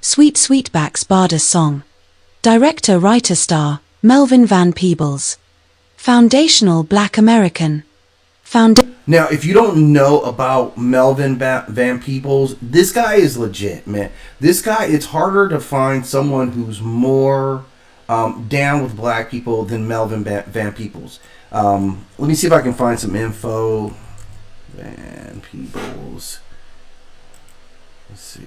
Sweetback's Baadasssss song. Director, writer, star, Melvin Van Peebles. Foundational Black American. Now, if you don't know about Melvin Van Peebles, this guy is legit, man. This guy, it's harder to find someone who's more down with black people than Melvin Van Peebles. Let me see if I can find some info. Van Peebles. Let's see.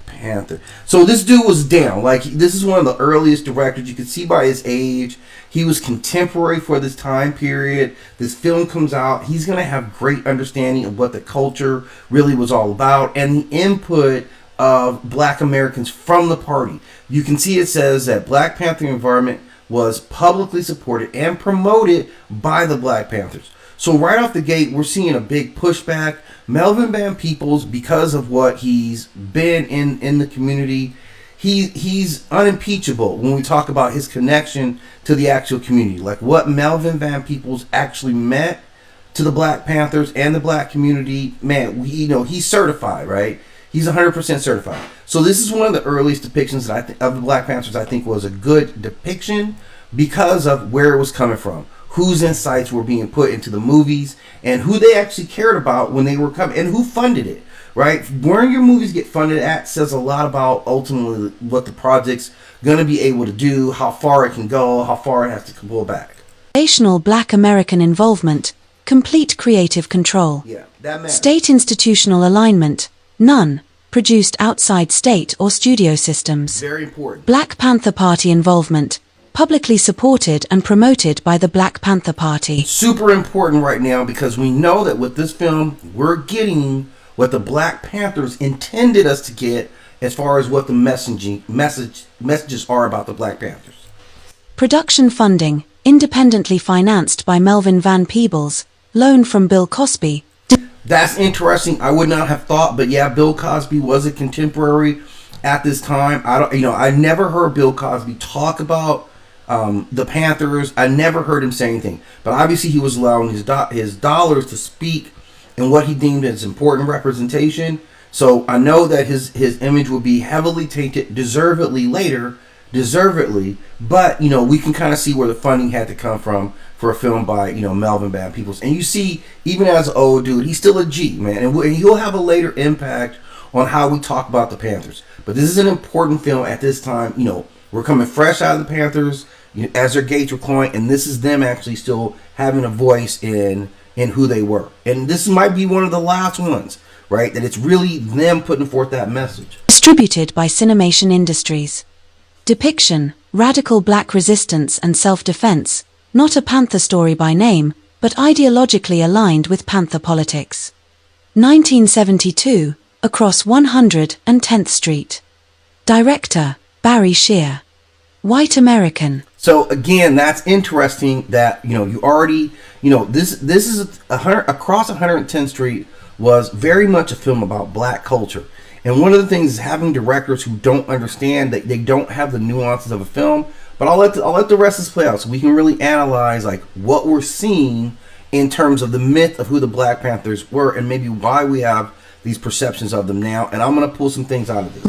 Panther. So this dude was down. Like, this is one of the earliest directors. You can see by his age. He was contemporary for this time period. This film comes out. He's going to have great understanding of what the culture really was all about and the input of black Americans from the party. You can see it says that Black Panther environment was publicly supported and promoted by the Black Panthers. So right off the gate, we're seeing a big pushback. Melvin Van Peebles, because of what he's been in the community, he's unimpeachable when we talk about his connection to the actual community. Like what Melvin Van Peebles actually meant to the Black Panthers and the black community, man, he's certified, right? He's 100% certified. So this is one of the earliest depictions that of the Black Panthers I think was a good depiction because of where it was coming from. Whose insights were being put into the movies and who they actually cared about when they were coming and who funded it, right? Where your movies get funded at says a lot about ultimately what the project's going to be able to do, how far it can go, how far it has to pull back. Foundational Black American involvement, complete creative control. Yeah, that matters. State institutional alignment, none, produced outside state or studio systems. Very important. Black Panther Party involvement, publicly supported and promoted by the Black Panther Party. Super important right now because we know that with this film, we're getting what the Black Panthers intended us to get as far as what the messages are about the Black Panthers. Production funding, independently financed by Melvin Van Peebles, loan from Bill Cosby. That's interesting. I would not have thought, but yeah, Bill Cosby was a contemporary at this time. I never heard Bill Cosby talk about the Panthers. I never heard him say anything, but obviously he was allowing his dollars to speak in what he deemed as important representation. So I know that his image will be heavily tainted, deservedly, but we can kind of see where the funding had to come from for a film by Melvin Van Peebles. And you see, even as an old dude, he's still a G, man, and he'll have a later impact on how we talk about the Panthers. But this is an important film at this time. We're coming fresh out of the Panthers as their gates were closing, and this is them actually still having a voice in who they were. And this might be one of the last ones, right? That it's really them putting forth that message. Distributed by Cinemation Industries. Depiction, radical black resistance and self-defense, not a Panther story by name, but ideologically aligned with Panther politics. 1972, across 110th Street. Director, Barry Shear. White American. So again, that's interesting that you already this is across 110th Street was very much a film about black culture, and one of the things is having directors who don't understand that they don't have the nuances of a film. But I'll let the rest of this play out so we can really analyze like what we're seeing in terms of the myth of who the Black Panthers were and maybe why we have these perceptions of them now. And I'm gonna pull some things out of this.